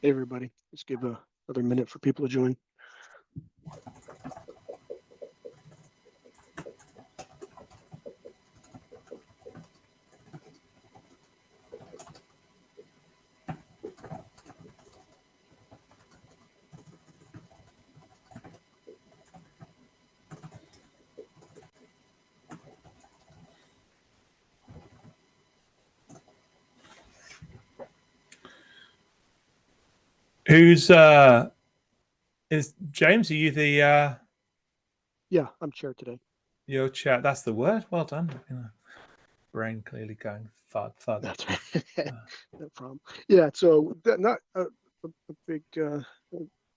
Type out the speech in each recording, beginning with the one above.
Hey, everybody. Let's give another minute for people to join. Who's is James? Are you the Yeah, I'm chair today. your chat? That's the word. Well done. Brain clearly going further. That's right. No problem. Yeah, so not a big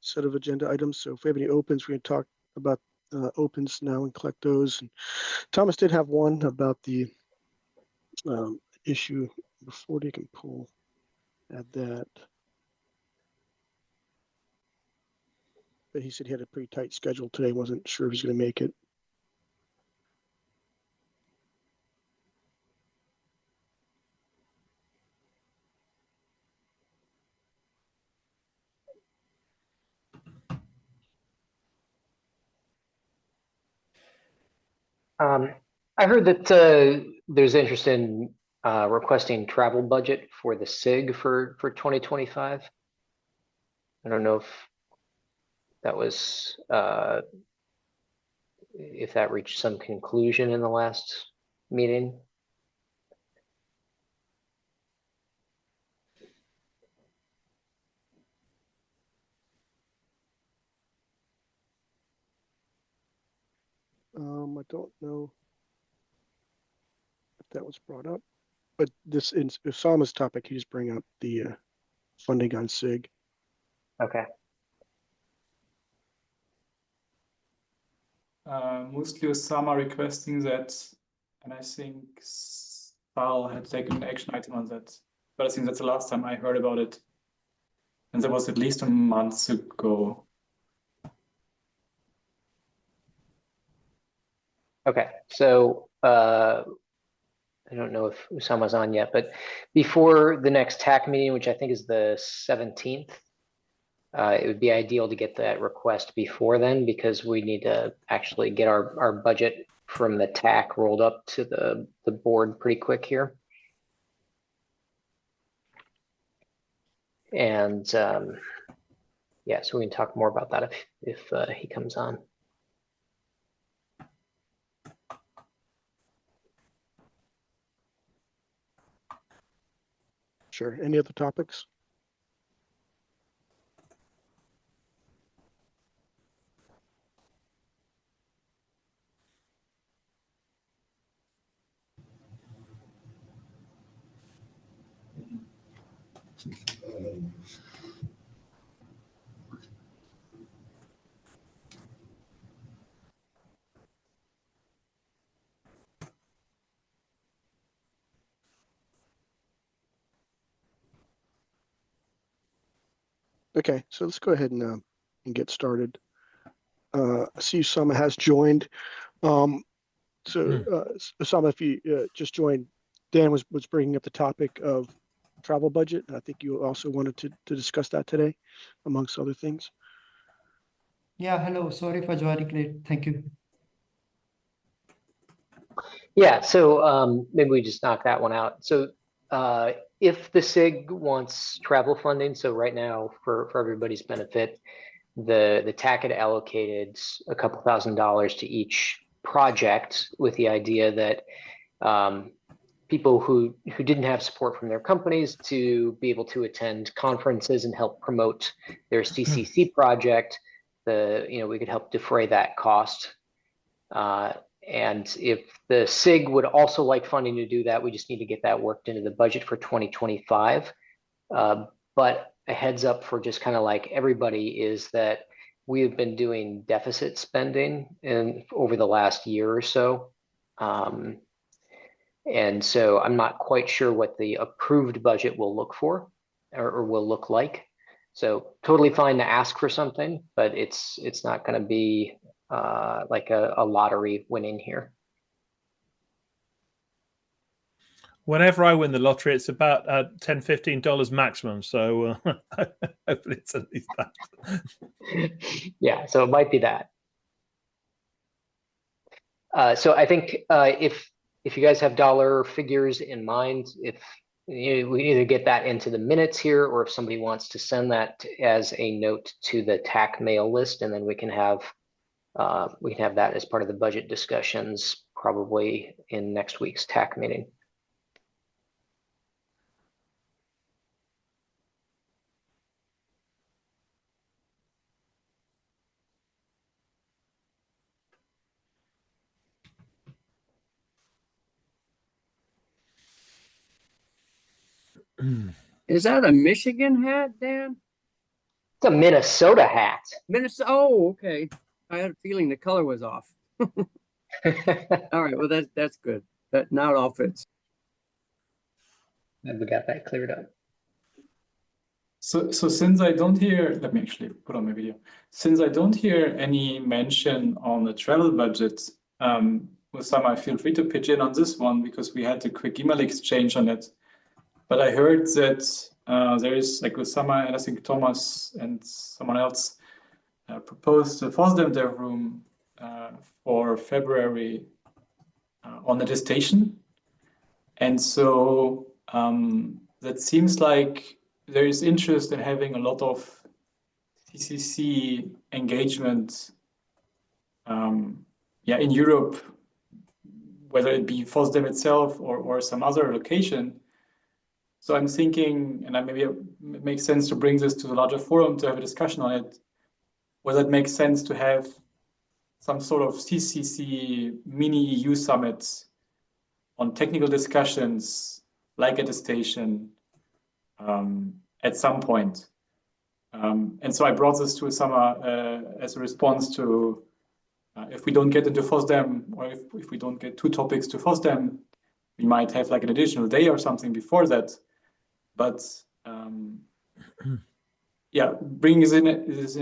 set of agenda items. So if we have any opens, we're going to talk about opens now and collect those. And Thomas did have one about the issue before they can pull at that. But he said he had a pretty tight schedule today. Wasn't sure if he's going to make it. I heard that there's interest in requesting travel budget for the SIG for 2025. I don't know that was if that reached some conclusion in the last meeting. I don't know if that was brought up, but this in Osama's topic, he just bring up the funding on SIG. Okay. Mostly Osama requesting that, and I think Sal had taken an action item on that. But I think that's the last time I heard about it. And that was at least a month ago. Okay, so I don't know if Usama's on yet, but before the next TAC meeting, which I think is the 17th, it would be ideal to get that request before then, because we need to actually get our budget from the TAC rolled up to the board pretty quick here. And yeah, so we can talk more about that if he comes on. Sure. Any other topics? Okay, so let's go ahead and get started. I see Osama has joined. Osama, if you just joined, Dan was bringing up the topic of travel budget. And I think you also wanted to discuss that today, amongst other things. Yeah, hello. Sorry for joining late. Thank you. Yeah, so maybe we just knock that one out. So if the SIG wants travel funding, so right now for everybody's benefit, the TAC had allocated a couple $1,000s to each project with the idea that people who didn't have support from their companies to be able to attend conferences and help promote their CCC project, we could help defray that cost. And if the SIG would also like funding to do that, we just need to get that worked into the budget for 2025. But a heads up for just kind of like everybody is that we have been doing deficit spending over the last year or so. And so I'm not quite sure what the approved budget will look for or will look like. So totally fine to ask for something, but it's not going to be like a lottery winning here. Whenever I win the lottery, it's about $10, $15 maximum. So hopefully it's at least that. Yeah, so it might be that. So I think if you guys have dollar figures in mind, if we can either get that into the minutes here, or if somebody wants to send that as a note to the TAC mail list, and then we can have that as part of the budget discussions probably in next week's TAC meeting. Is that a Michigan hat, Dan? It's a Minnesota hat. Minnesota. Oh, okay. I had a feeling the color was off. All right. Well, that's good. That now it all fits. And we got that cleared up. So since I don't hear, let me actually put on my video. Since I don't hear any mention on the travel budget, Osama, feel free to pitch in on this one, because we had a quick email exchange on it. But I heard that there is, like Osama and I think Thomas and someone else proposed a FOSDEM dev room for February on attestation. And so that seems like there is interest in having a lot of CCC engagement in Europe, whether it be FOSDEM itself or some other location. So I'm thinking, and maybe it makes sense to bring this to the larger forum to have a discussion on it, whether it makes sense to have some sort of CCC mini EU summits on technical discussions like attestation at some point. And so I brought this to Osama as a response to if we don't get into FOSDEM, or if we don't get 2 topics to FOSDEM, we might have like an additional day or something before that. But bringing this in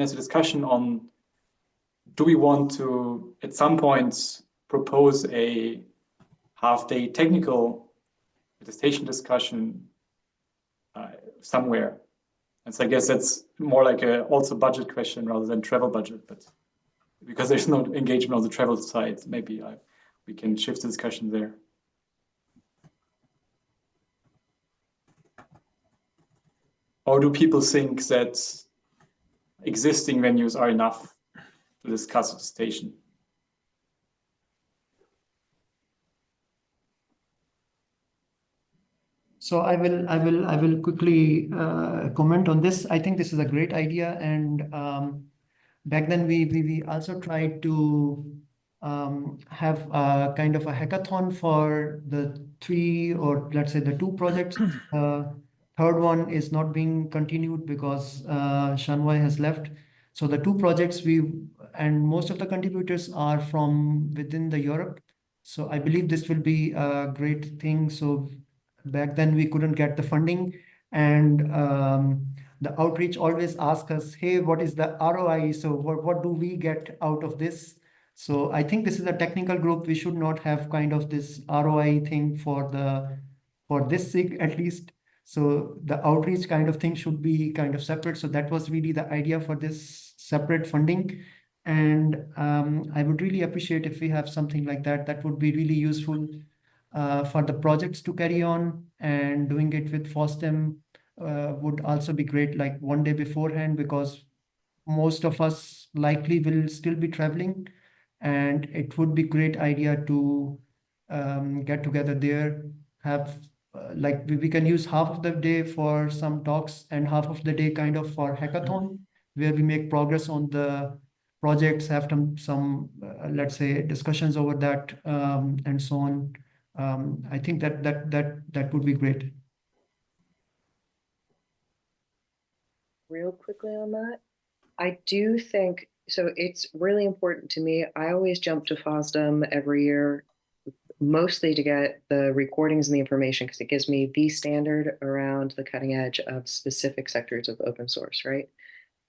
as a discussion on, do we want to at some point propose a half-day technical attestation discussion somewhere? And so I guess that's more like a also budget question rather than travel budget, but because there's no engagement on the travel side, maybe we can shift the discussion there. Or do people think that existing venues are enough to discuss attestation? So I will quickly comment on this. I think this is a great idea, and back then we also tried to have a kind of a hackathon for the 3, or let's say the 2 projects. Third one is not being continued because Shanwai has left. So the 2 projects and most of the contributors are from within the Europe. So I believe this will be a great thing. So back then we couldn't get the funding, and the outreach always asks us, hey, what is the ROI? So what do we get out of this? So I think this is a technical group. We should not have kind of this ROI thing for this SIG at least. So the outreach kind of thing should be kind of separate. So that was really the idea for this separate funding. And I would really appreciate if we have something like that. That would be really useful for the projects to carry on, and doing it with FOSDEM would also be great, like 1 day beforehand, because most of us likely will still be traveling, and it would be great idea to get together there, have like we can use half of the day for some talks and half of the day kind of for hackathon, where we make progress on the projects, have some let's say discussions over that, and so on. I think that would be great. Real quickly on that, I do think, so it's really important to me. I always jump to FOSDEM every year, mostly to get the recordings and the information, because it gives me the standard around the cutting edge of specific sectors of open source, right?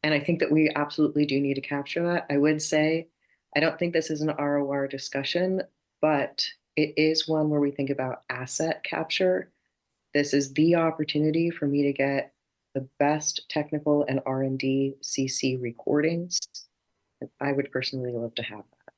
And I think that we absolutely do need to capture that. I would say, I don't think this is an ROR discussion, but it is one where we think about asset capture. This is the opportunity for me to get the best technical and R&D CC recordings. I would personally love to have that.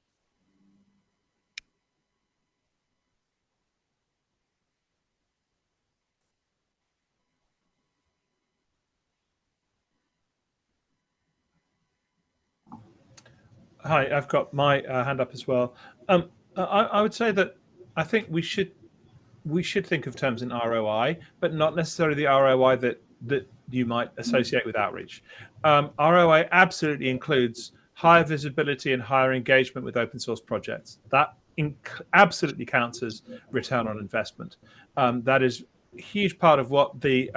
Hi, I've got my hand up as well. I would say that I think we should think of terms in ROI, but not necessarily the ROI that you might associate with outreach. ROI absolutely includes higher visibility and higher engagement with open source projects. That absolutely counts as return on investment. That is a huge part of what the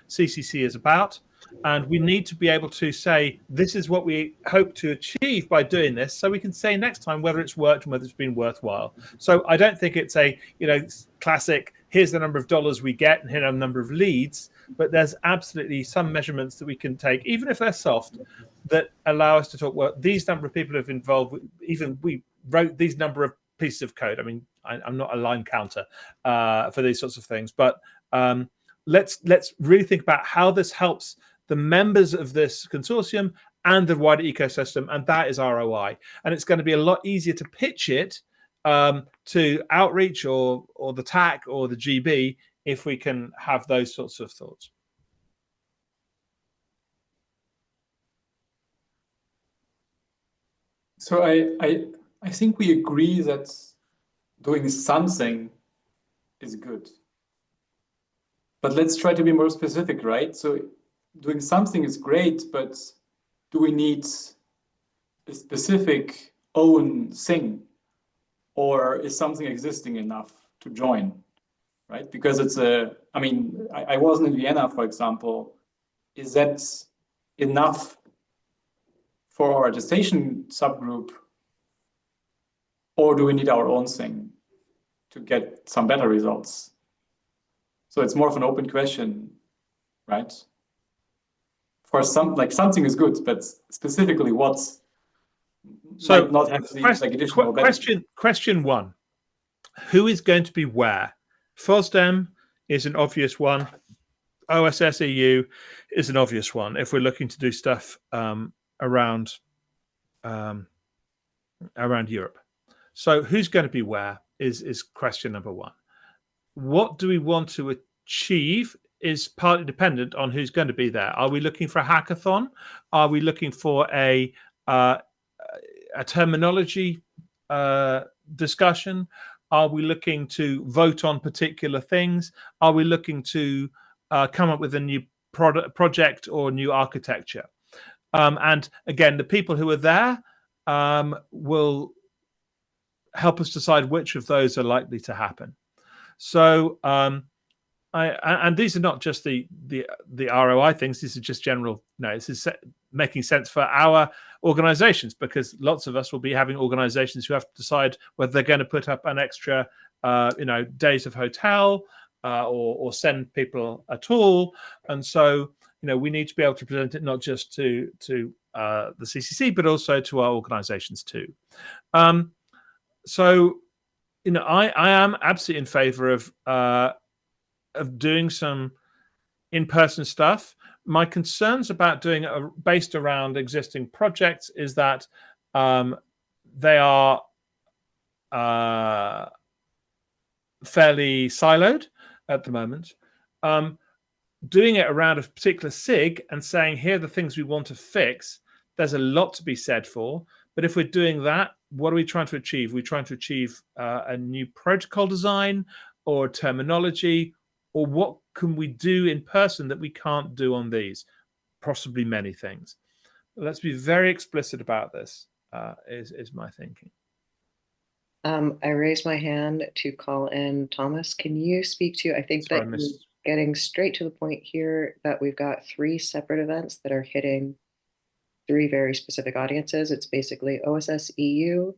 CCC is about. And we need to be able to say, this is what we hope to achieve by doing this, so we can say next time whether it's worked and whether it's been worthwhile. So I don't think it's a classic, here's the number of dollars we get and here are the number of leads, but there's absolutely some measurements that we can take, even if they're soft, that allow us to talk, well, these number of people have involved, even we wrote these number of pieces of code. I mean, I'm not a line counter for these sorts of things, but let's really think about how this helps the members of this consortium and the wider ecosystem, and that is ROI. And it's going to be a lot easier to pitch it to outreach or the TAC or the GB if we can have those sorts of thoughts. So I think we agree that doing something is good. But let's try to be more specific, right? So doing something is great, but do we need a specific own thing? Or is something existing enough to join, right? Because it's I mean, I wasn't in Vienna, for example. Is that enough for our attestation subgroup? Or do we need our own thing to get some better results? So it's more of an open question, right? For something is good, but specifically what might not have the additional benefit. Question one: who is going to be where? FOSDEM is an obvious one. OSS EU is an obvious one. If we're looking to do stuff around Europe, so who's going to be where is question number one. What do we want to achieve is partly dependent on who's going to be there. Are we looking for a hackathon? Are we looking for a terminology discussion? Are we looking to vote on particular things? Are we looking to come up with a new project or new architecture? And again, the people who are there will help us decide which of those are likely to happen. So, and these are not just the ROI things. This is just general. No, this is making sense for our organizations, because lots of us will be having organizations who have to decide whether they're going to put up an extra, days of hotel or send people at all. And so, we need to be able to present it not just to the CCC, but also to our organizations too. So, I am absolutely in favor of doing some in-person stuff. My concerns about doing it based around existing projects is that they are fairly siloed at the moment. Doing it around a particular SIG and saying, here are the things we want to fix, there's a lot to be said for. But if we're doing that, what are we trying to achieve? We're trying to achieve a new protocol design or terminology, or what can we do in person that we can't do on these? Possibly many things. Let's be very explicit about this, is my thinking. I raised my hand to call in Thomas. Can you speak to, I think that you're getting straight to the point here, that we've got 3 separate events that are hitting 3 very specific audiences. It's basically OSS EU,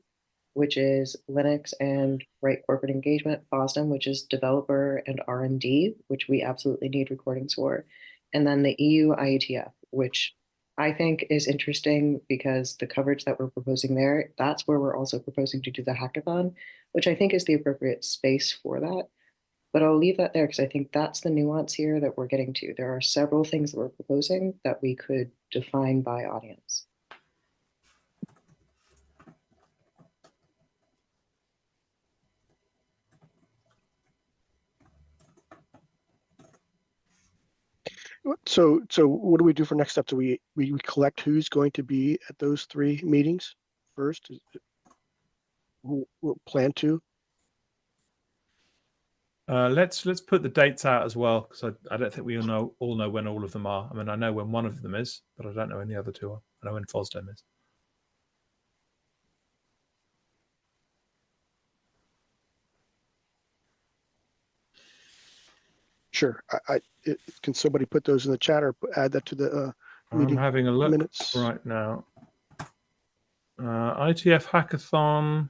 which is Linux and right corporate engagement, FOSDEM, which is developer and R&D, which we absolutely need recordings for, and then the EU IETF, which I think is interesting because the coverage that we're proposing there, that's where we're also proposing to do the hackathon. which I think is the appropriate space for that. But I'll leave that there because I think that's the nuance here that we're getting to. There are several things that we're proposing that we could define by audience. So what do we do for next step? Do we collect who's going to be at those 3 meetings first? We'll plan to. Let's put the dates out as well, because I don't think we all know when all of them are. I mean, I know when one of them is, but I don't know when the other 2 are. I know when FOSDEM is. Sure. Can somebody put those in the chat or add that to the meeting? I'm having a look minutes right now. ITF Hackathon,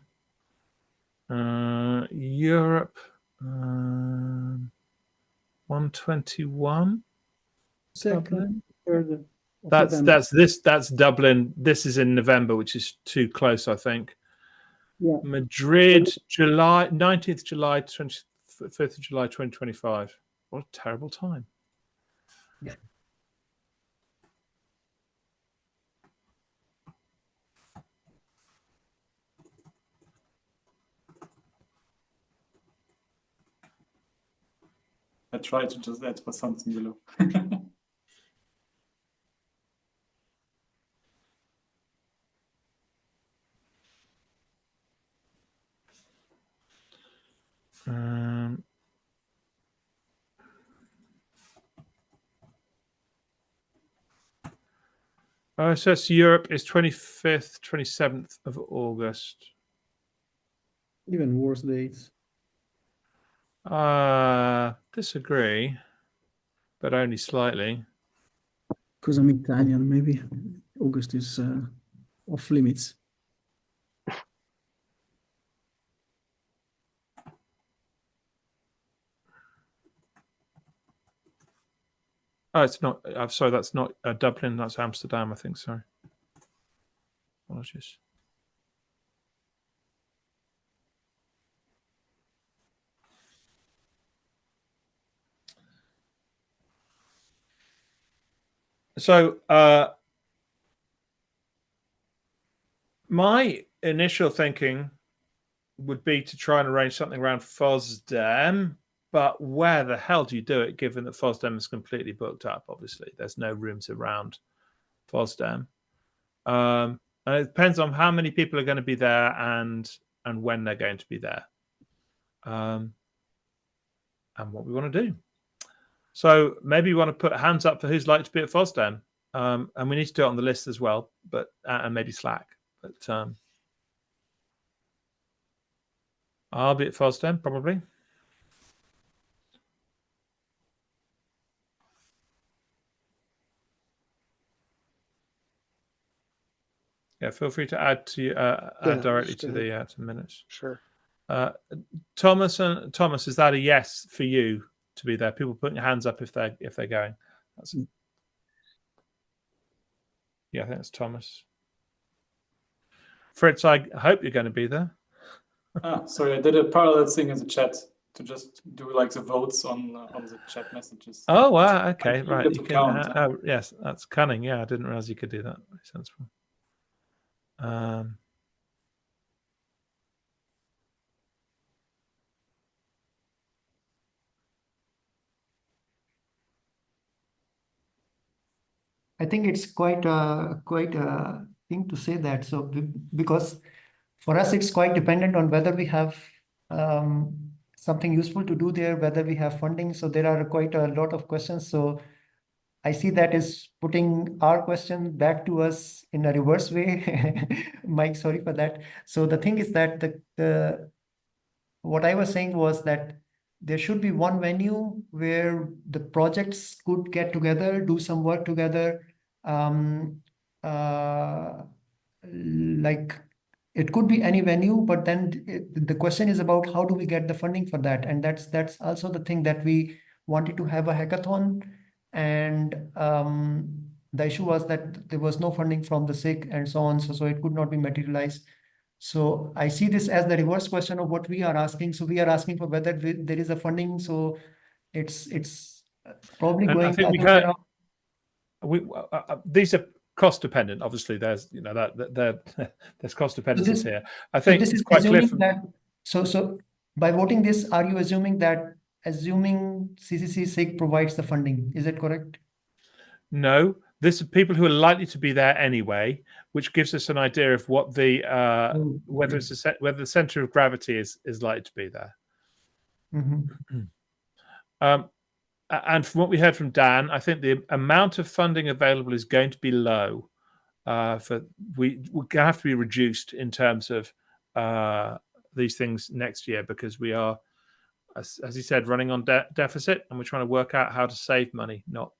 Europe, 121. Second, third. That's Dublin. This is in November, which is too close, I think. Yeah. Madrid, July 19th, July 25th of July 2025. What a terrible time. I tried to just add for something below. OSS Europe is 25th, 27th of August. Even worse dates. Disagree, but only slightly. Because I'm Italian, maybe August is off limits. Oh, it's not. I'm sorry, that's not Dublin. That's Amsterdam, I think. Sorry. Apologies. So, my initial thinking would be to try and arrange something around FOSDEM, but where the hell do you do it, given that FOSDEM is completely booked up? Obviously, there's no rooms around FOSDEM. And it depends on how many people are going to be there and when they're going to be there, and what we want to do. So maybe we want to put hands up for who's like to be at FOSDEM, and we need to do it on the list as well, but and maybe Slack. But I'll be at FOSDEM probably. Yeah, feel free to add to add directly to the minutes. Sure. Thomas, is that a yes for you to be there? People putting your hands up if they're going. Yeah, I think it's Thomas. Fritz, I hope you're going to be there. Sorry, I did a parallel thing in the chat to just do like the votes on the chat messages. Oh wow, okay, right. You can. Count. Yes, that's cunning. Yeah, I didn't realize you could do that. Very sensible. I think it's quite a thing to say that. So because for us, it's quite dependent on whether we have something useful to do there, whether we have funding. So there are quite a lot of questions. So I see that is putting our question back to us in a reverse way. Mike, sorry for that. So the thing is that what I was saying was that there should be one venue where the projects could get together, do some work together. Like it could be any venue, but then the question is about how do we get the funding for that? And that's also the thing that we wanted to have a hackathon. And the issue was that there was no funding from the SIG and so on, so it could not be materialized. So I see this as the reverse question of what we are asking. So we are asking for whether there is a funding. So it's probably And I going think we the other way can't. These are cost dependent. Obviously, there's there's cost dependencies here. I think this it's is quite clear assuming from that, so by voting this, are you assuming CCC SIG provides the funding? Is it correct? no. This are people who are likely to be there anyway, which gives us an idea of what the whether it's whether the center of gravity is likely to be there. And from what we heard from Dan, I think the amount of funding available is going to be low. We're going to have to be reduced in terms of these things next year, because we are, as he said, running on deficit, and we're trying to work out how to save money, not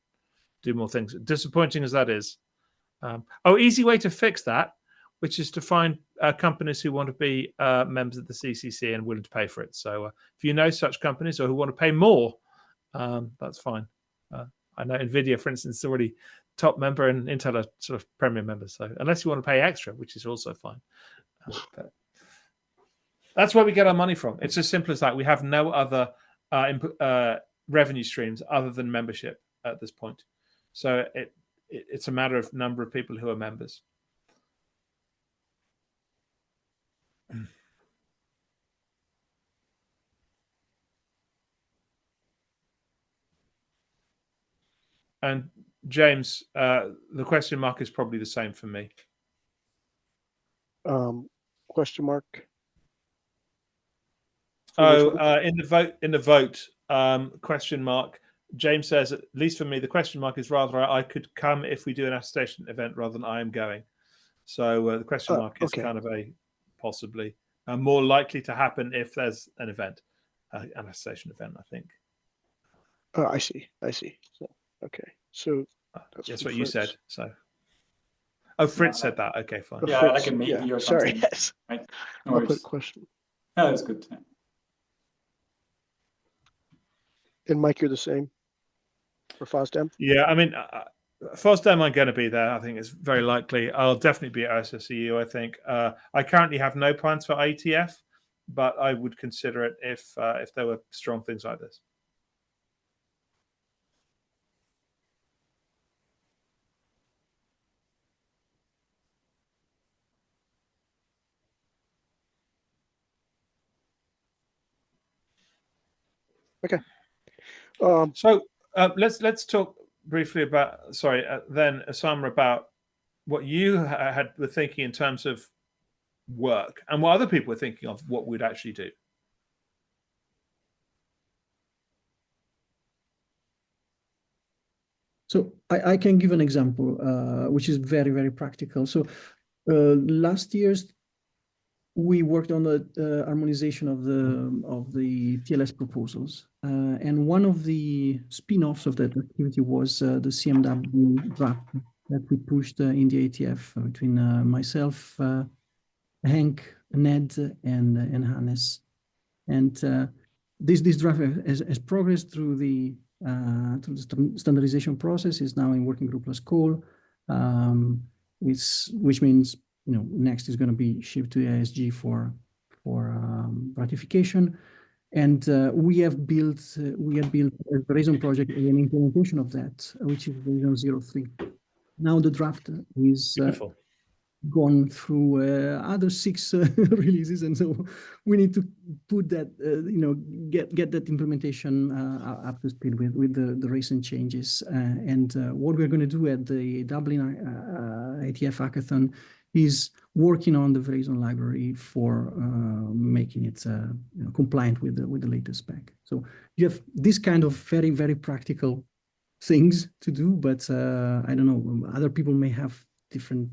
do more things. Disappointing as that is. Easy way to fix that, which is to find companies who want to be members of the CCC and willing to pay for it. So if you know such companies or who want to pay more, that's fine. I know NVIDIA, for instance, is already top member, and Intel are sort of premium members. So unless you want to pay extra, which is also fine. But that's where we get our money from. It's as simple as that. We have no other revenue streams other than membership at this point. So it's a matter of number of people who are members. And James, the question mark is probably the same for me. Question mark. In the vote, question mark. James says, at least for me, the question mark is rather I could come if we do an attestation event rather than I am going. So the question mark is kind of a possibly more likely to happen if there's an event, an attestation event, I think. I see. So, okay. So that's what you said. So, Fritz said that. Okay, fine. Yeah, Fritz, like a maybe or sorry. something. Yes. Right. No, I'll put a question. Yeah, that's good. Yeah. And Mike, you're the same for FOSDEM? Yeah, I mean, FOSDEM, I'm going to be there. I think it's very likely. I'll definitely be at OSSEU, I think. I currently have no plans for IETF, but I would consider it if there were strong things like this. Okay. So let's talk briefly about then Osama, about what you were thinking in terms of work and what other people were thinking of what we'd actually do. So I can give an example, which is very, very practical. So last year's we worked on the harmonization of the TLS proposals, and one of the spin-offs of that activity was the CMW draft that we pushed in the ATF between myself, Hank, Ned, and Hannes. And this draft has progressed through the standardization process. Is now in working group plus call, which means next is going to be shipped to AISG for ratification. And we have built a Verizon project, an implementation of that, which is Verizon 03. Now the draft is gone through other 6 releases, and so we need to put that, get that implementation up to speed with the recent changes. And what we're going to do at the Dublin ATF hackathon is working on the Verizon library for making it compliant with the latest spec. So you have this kind of very, very practical things to do, but I don't know, other people may have different,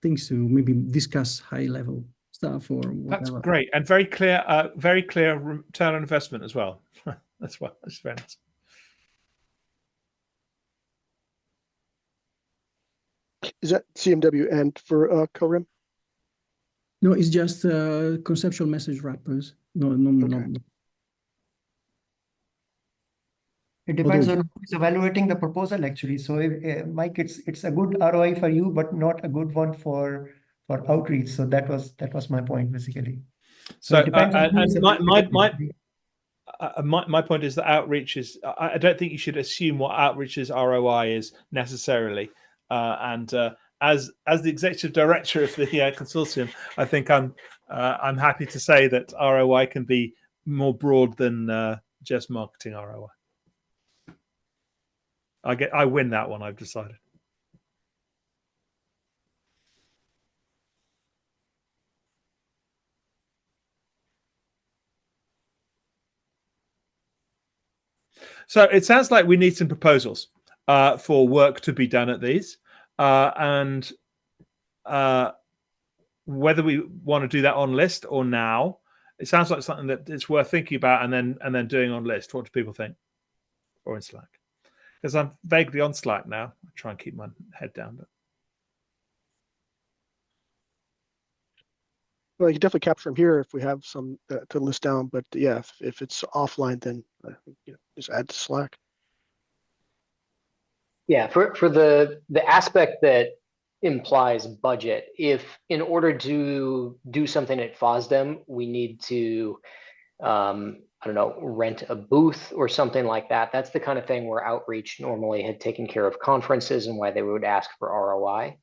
things to maybe discuss high level stuff or whatever. That's great, and very clear return on investment as well. That's very nice. Is that CMW and for CORIM? No, it's just conceptual message wrappers. No. It depends on who's evaluating the proposal, actually. So, Mike, it's a good ROI for you, but not a good one for outreach. So that was my point basically. So it depends on who is my point is that outreach is. I don't think you should assume what outreach's ROI is necessarily. As the executive director of the consortium, I think I'm happy to say that ROI can be more broad than just marketing ROI. I win that one. I've decided. So it sounds like we need some proposals for work to be done at these, and whether we want to do that on list or now. It sounds like something that it's worth thinking about and then doing on list. What do people think? Or in Slack? Because I'm vaguely on Slack now. I try and keep my head down. But Well, you can definitely capture them here if we have some to list down. But yeah, if it's offline, then just add to Slack. Yeah, for the aspect that implies budget, if in order to do something at FOSDEM, we need to, I don't know, rent a booth or something like that, that's the kind of thing where outreach normally had taken care of conferences and why they would ask for ROI.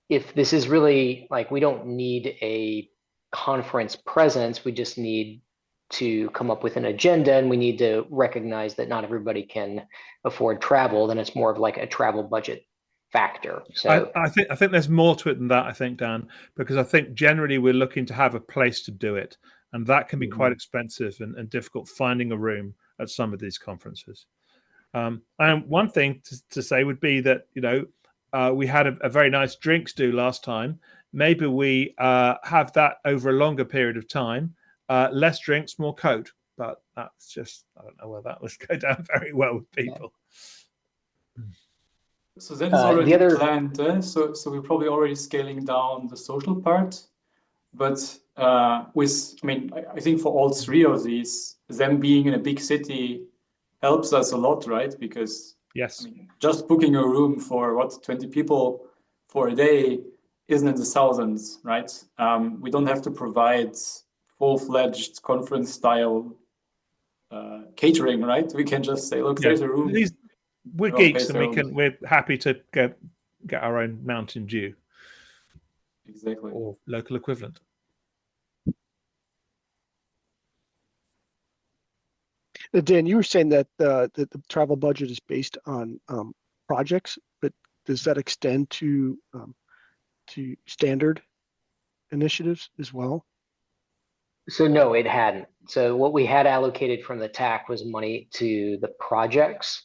If this is really like, we don't need a conference presence, we just need to come up with an agenda and we need to recognize that not everybody can afford travel, then it's more of like a travel budget factor. So I think there's more to it than that, I think, Dan, because I think generally we're looking to have a place to do it. And that can be quite expensive and difficult finding a room at some of these conferences. And one thing to say would be that, we had a very nice drinks do last time. Maybe we have that over a longer period of time. Less drinks, more code. But that's just, I don't know whether that would go down very well with people. So that is already planned. So we're probably already scaling down the social part. But I think for all three of these, them being in a big city helps us a lot, right? Because yes, just booking a room for 20 people for a day isn't in the thousands, right? We don't have to provide full-fledged conference style catering, right? We can just say, look, there's a room. We're geeks and we're happy to get our own Mountain Dew. Exactly. Or local equivalent. Dan, you were saying that the travel budget is based on projects, but does that extend to standard initiatives as well? So no, it hadn't. So what we had allocated from the TAC was money to the projects.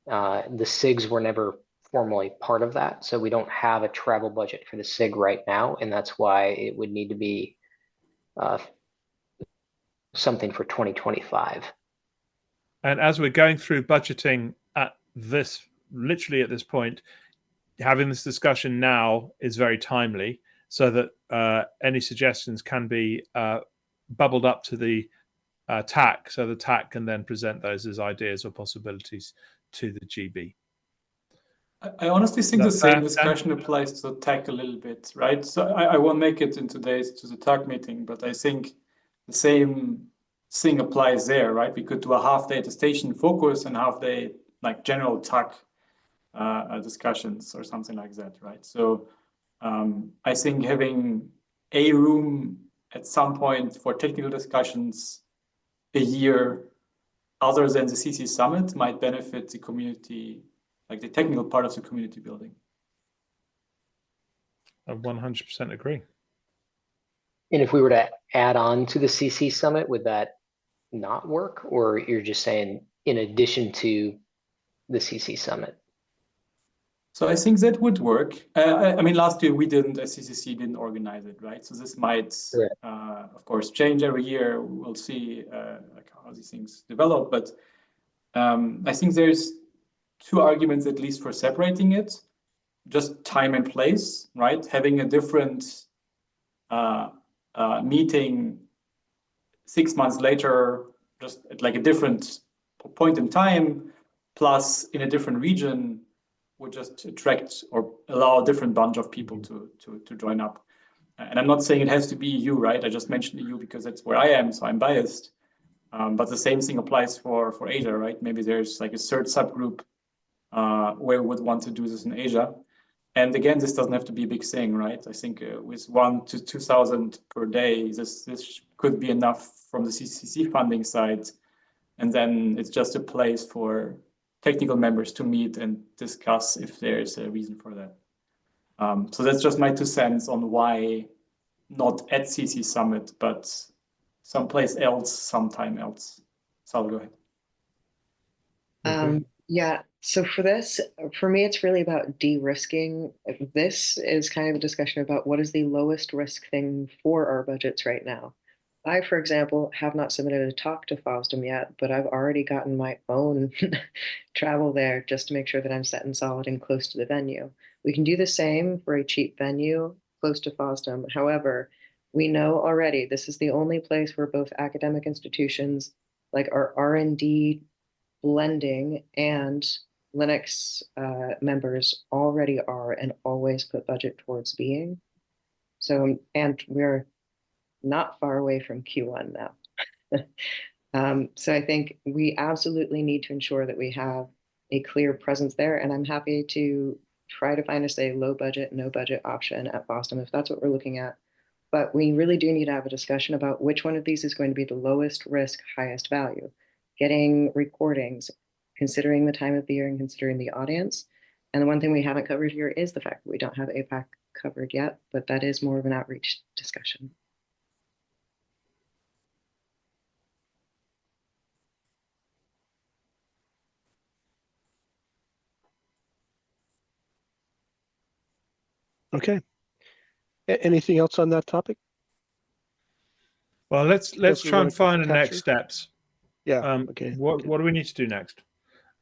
The SIGs were never formally part of that. So we don't have a travel budget for the SIG right now. And that's why it would need to be something for 2025. And as we're going through budgeting literally at this point, having this discussion now is very timely so that any suggestions can be bubbled up to the TAC, so the TAC can then present those as ideas or possibilities to the GB. I honestly think the same discussion applies to TAC a little bit, right? So I won't make it in today's to the TAC meeting, but I think the same thing applies there, right? We could do a half-day attestation focus and half-day like general TAC discussions or something like that, right? So I think having a room at some point for technical discussions a year other than the CC Summit might benefit the community, like the technical part of the community building. I 100% agree. And if we were to add on to the CC Summit, would that not work? Or you're just saying in addition to the CC Summit? So I think that would work. Last year we didn't, CCC didn't organize it, right? So this might, of course, change every year. We'll see how these things develop. But I think there's two arguments at least for separating it. Just time and place, right? Having a different meeting 6 months later, just at like a different point in time, plus in a different region, would just attract or allow a different bunch of people to join up. And I'm not saying it has to be EU, right? I just mentioned EU because that's where I am, so I'm biased. But the same thing applies for Asia, right? Maybe there's like a third subgroup where we would want to do this in Asia. And again, this doesn't have to be a big thing, right? I think with 1,000 to 2,000 per day, this could be enough from the CCC funding side. And then it's just a place for technical members to meet and discuss if there's a reason for that. So that's just my 2 cents on why not at CC Summit, but someplace else, sometime else. So I'll go ahead. Yeah, so for this, for me, it's really about de-risking. This is kind of a discussion about what is the lowest risk thing for our budgets right now. I, for example, have not submitted a talk to FOSDEM yet, but I've already gotten my own travel there just to make sure that I'm set and solid and close to the venue. We can do the same for a cheap venue close to FOSDEM. However, we know already this is the only place where both academic institutions, like our R&D blending and Linux members already are and always put budget towards being. So, and we're not far away from Q1 now. So I think we absolutely need to ensure that we have a clear presence there. And I'm happy to try to find a low budget, no budget option at FOSDEM if that's what we're looking at. But we really do need to have a discussion about which one of these is going to be the lowest risk, highest value. Getting recordings, considering the time of the year and considering the audience. And the one thing we haven't covered here is the fact that we don't have APAC covered yet, but that is more of an outreach discussion. Okay. Anything else on that topic? Well, let's try and find the next steps. Yeah. Okay. What do we need to do next?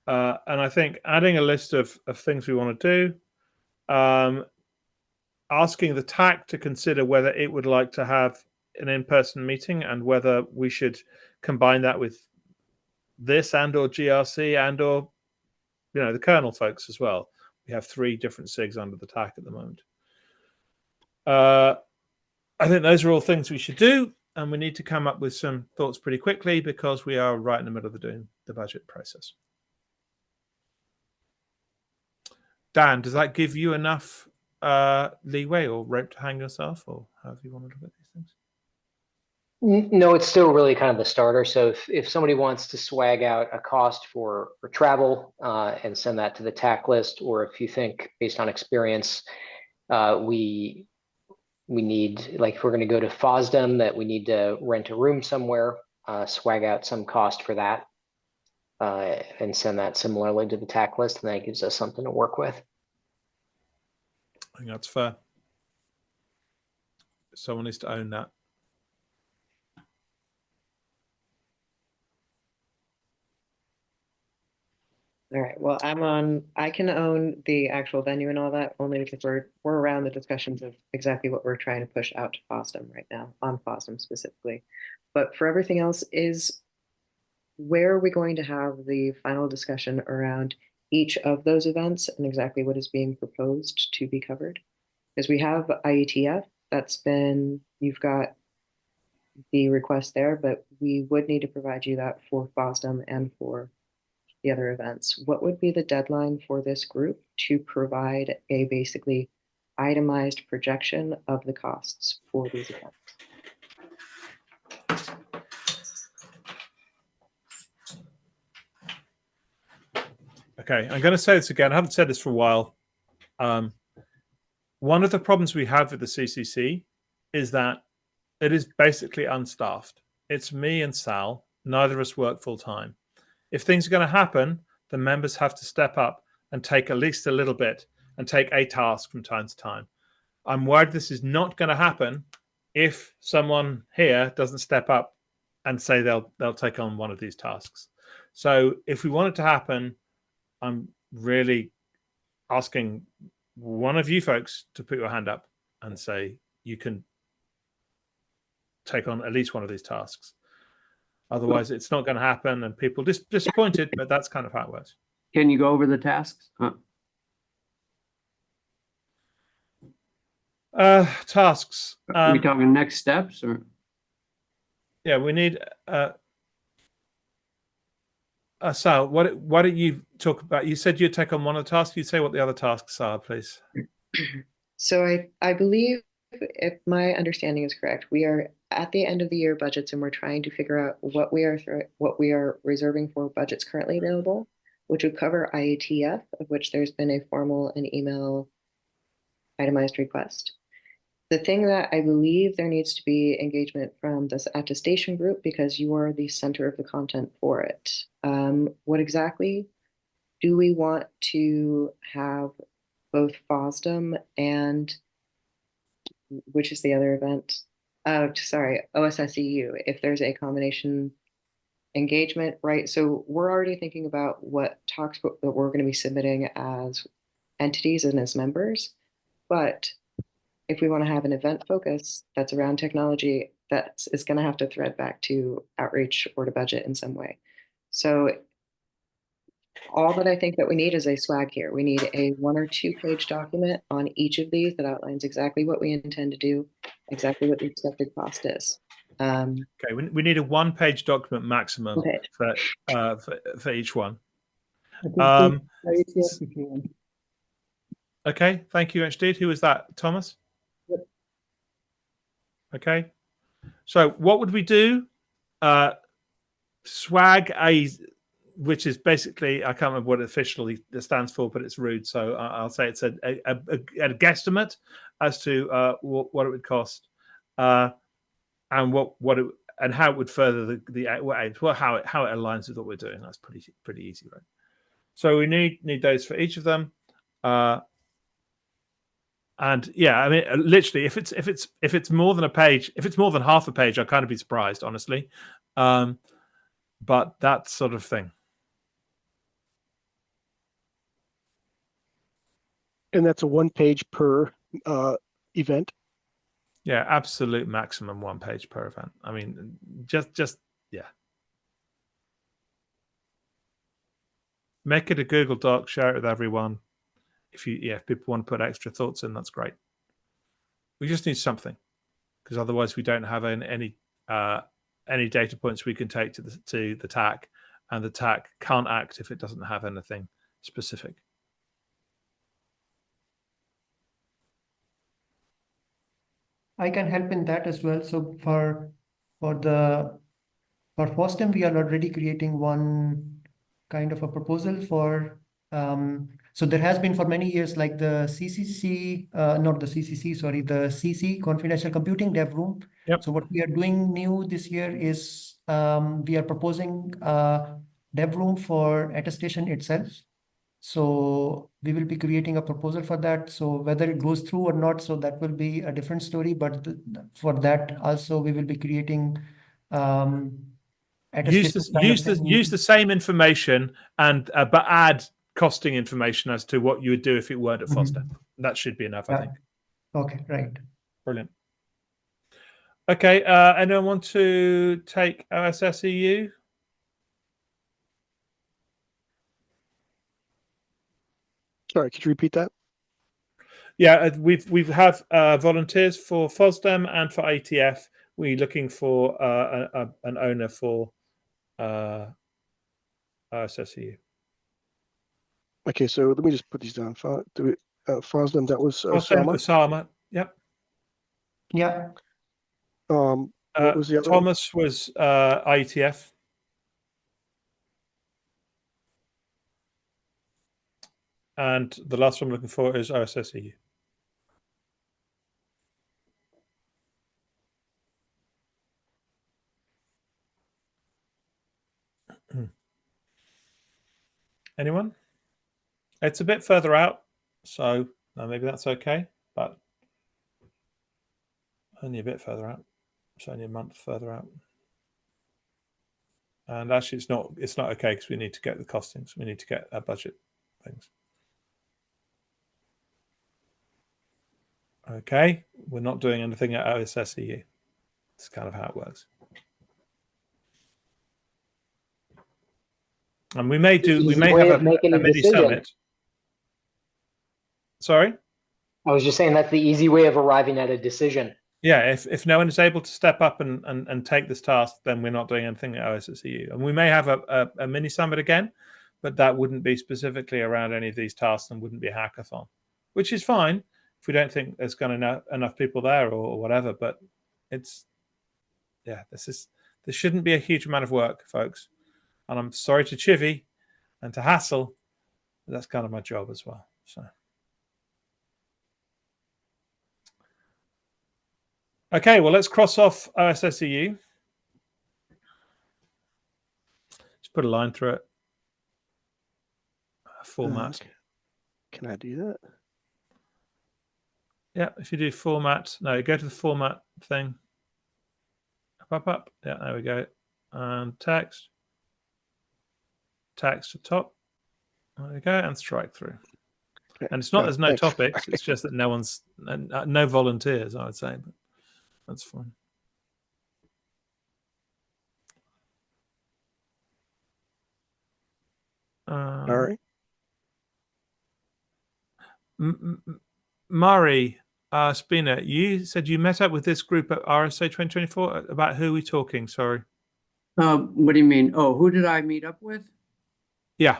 And I think adding a list of things we want to do, asking the TAC to consider whether it would like to have an in-person meeting and whether we should combine that with this and or GRC and or the kernel folks as well. We have 3 different SIGs under the TAC at the moment. I think those are all things we should do, and we need to come up with some thoughts pretty quickly because we are right in the middle of doing the budget process. Dan, does that give you enough leeway or rope to hang yourself, or however you want to look at these things? No, it's still really kind of the starter. So if somebody wants to swag out a cost for travel and send that to the TAC list, or if you think based on experience, we need, like if we're going to go to FOSDEM, that we need to rent a room somewhere, swag out some cost for that and send that similarly to the TAC list, and that gives us something to work with. I think that's fair. Someone needs to own that. All right. Well, I can own the actual venue and all that only because we're around the discussions of exactly what we're trying to push out to FOSDEM right now, on FOSDEM specifically. But for everything else, is where are we going to have the final discussion around each of those events and exactly what is being proposed to be covered? Because we have IETF, you've got the request there, but we would need to provide you that for FOSDEM and for the other events. What would be the deadline for this group to provide a basically itemized projection of the costs for these events? Okay, I'm going to say this again. I haven't said this for a while. One of the problems we have with the CCC is that it is basically unstaffed. It's me and Sal. Neither of us work full time. If things are going to happen, the members have to step up and take at least a little bit and take a task from time to time. I'm worried this is not going to happen if someone here doesn't step up and say they'll take on one of these tasks. So if we want it to happen, I'm really asking one of you folks to put your hand up and say you can take on at least one of these tasks. Otherwise, it's not going to happen, and people disappointed. But that's kind of how it works. Can you go over the tasks? Tasks. Are we talking next steps or? Yeah, we need. Sal, why don't you talk about? You said you'd take on one of the tasks. You say what the other tasks are, please. So I believe, if my understanding is correct, we are at the end of the year budgets and we're trying to figure out what we are reserving for budgets currently available, which would cover IATF, of which there's been a formal and email itemized request. The thing that I believe there needs to be engagement from this attestation group, because you are the center of the content for it. What exactly do we want to have both FOSDEM and, which is the other event? Sorry, OSSEU, if there's a combination engagement, right? So we're already thinking about what talks that we're going to be submitting as entities and as members. But if we want to have an event focus that's around technology, that is going to have to thread back to outreach or to budget in some way. So all that I think that we need is a swag here. We need a 1 or 2 page document on each of these that outlines exactly what we intend to do, exactly what the expected cost is. Okay, we need a 1-page document maximum Okay. for each one. I think IATF if you want. Okay, thank you, Indeed. Who was that, Thomas? Yep. Okay, so what would we do? Swag a, which is basically, I can't remember what it officially stands for, but it's rude, so I'll say it's a guesstimate as to what it would cost, and and how it would further how it aligns with what we're doing. That's pretty easy, right? So we need those for each of them. And yeah, I mean, literally, if it's more than a page, if it's more than half a page, I'd kind of be surprised, honestly. But that sort of thing. And that's a 1 page per event. Yeah, absolute maximum 1 page per event. I mean, just yeah. Make it a Google Doc, share it with everyone. If people want to put extra thoughts in, that's great. We just need something, because otherwise we don't have any data points we can take to the TAC, and the TAC can't act if it doesn't have anything specific. I can help in that as well. So for FOSDEM, we are already creating one kind of a proposal for. So there has been for many years, like the CCC, not the CCC, sorry, the CC Confidential Computing Dev Room. Yep. So what we are doing new this year is we are proposing a dev room for attestation itself. So we will be creating a proposal for that. So whether it goes through or not, so that will be a different story. But for that also, we will be creating use the same information and but add costing information as to what you would do if it weren't at FOSDEM. That should be enough, I think. Okay, right. Brilliant. Okay, anyone want to take OSSEU? Sorry, could you repeat that? Yeah, we have volunteers for FOSDEM and for ATF. We're looking for an owner for OSSEU. Okay, so let me just put these down. FOSDEM, that was FOSDEM, Osama. Yep. Yeah. What was the other Thomas one? Was IETF. And the last one I'm looking for is OSSEU. Anyone? It's a bit further out, so maybe that's okay, but only a bit further out. It's only a month further out. And actually, it's not okay because we need to get the costings. We need to get our budget things. Okay, we're not doing anything at OSSEU. That's kind of how it works. And we may have a mini summit. Sorry? I was just saying that's the easy way of arriving at a decision. Yeah, if no one is able to step up and take this task, then we're not doing anything at OSSEU. And we may have a mini summit again, but that wouldn't be specifically around any of these tasks and wouldn't be a hackathon, which is fine if we don't think there's going to enough people there or whatever. But it's, yeah, this shouldn't be a huge amount of work, folks. And I'm sorry to Chivy and to Hassel, but that's kind of my job as well. So. Okay, well, let's cross off OSSEU. Just put a line through it. Format. Can I do that? Yeah, if you do format, no, go to the format thing. Up. Yeah, there we go. And text. Text to top. There we go, and strike through. Okay. And it's not there's no Thanks. topics, it's just that no volunteers, I would say, but that's fine. All right. Mari Spina, you said you met up with this group at RSA 2024. About who are we talking? Sorry. What do you mean? Oh, who did I meet up with? Yeah.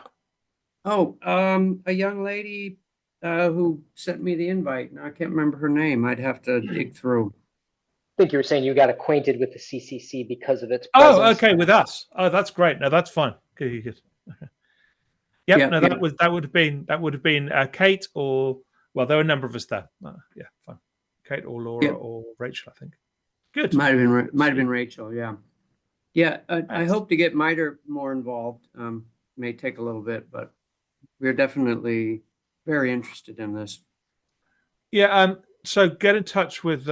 Oh, a young lady who sent me the invite. Now I can't remember her name. I'd have to dig through. I think you were saying you got acquainted with the CCC because of its Oh, presence. okay, with us. Oh, that's great. No, that's fine. Good. Okay. Yep. Yeah, No, yeah. that would have been Kate or, well, there were a number of us there. Yeah, fine. Kate or Laura or Rachel, I think. Good. Might have been Rachel. Yeah. Yeah. I hope to get MITRE more involved. May take a little bit, but we're definitely very interested in this. Yeah. So get in touch with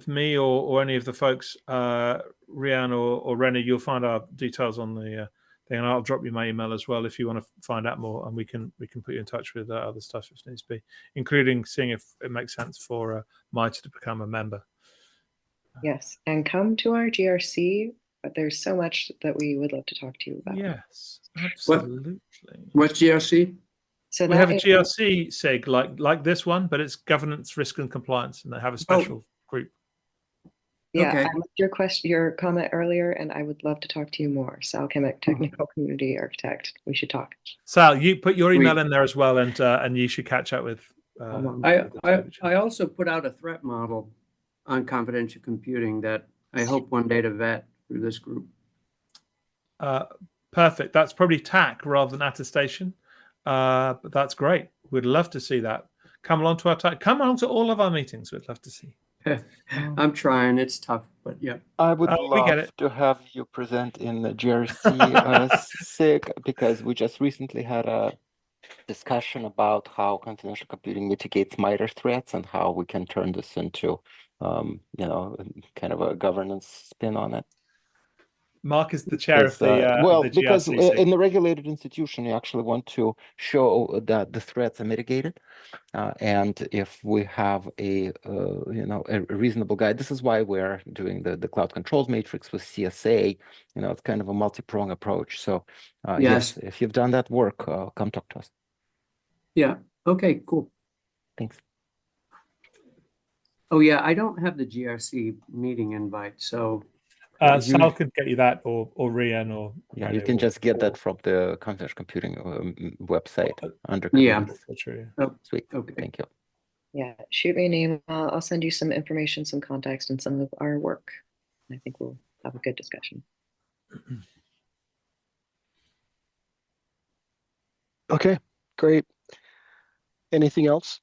me or any of the folks, Rian or Rennie. You'll find our details on the thing, and I'll drop you my email as well if you want to find out more, and we can put you in touch with other stuff if needs be, including seeing if it makes sense for MITRE to become a member. Yes, and come to our GRC. But there's so much that we would love to talk to you about. Yes, absolutely. What's GRC? So we have a GRC SIG like this one, but it's governance, risk, and compliance, and they have a special group. Yeah, okay. I liked your comment earlier, and I would love to talk to you more. Sal Kimmick, technical community architect. We should talk. Sal, you put your email in there as well, and you should catch up with. I also put out a threat model on confidential computing that I hope one day to vet through this group. Perfect. That's probably TAC rather than attestation, but that's great. We'd love to see that. Come along to our TAC. Come along to all of our meetings. We'd love to see. I'm trying. It's tough, but yeah. I would love to have you present in the GRC SIG, because we just recently had a discussion about how confidential computing mitigates MITRE threats and how we can turn this into, kind of a governance spin on it. Mark is the chair of the well, the because GRC. in the regulated institution, you actually want to show that the threats are mitigated, and if we have a reasonable guide, this is why we're doing the cloud controls matrix with CSA. It's kind of a multi-prong approach. So yes, if you've done that work, come talk to us. Yeah. Okay. Cool. Thanks. Oh yeah, I don't have the GRC meeting invite, so. Sal could get you that, or Rian, or you can just get that from the confidential computing website under Sweet. Okay, thank you. Yeah, shoot me an email. I'll send you some information, some context, and some of our work. I think we'll have a good discussion. Okay, great. Anything else?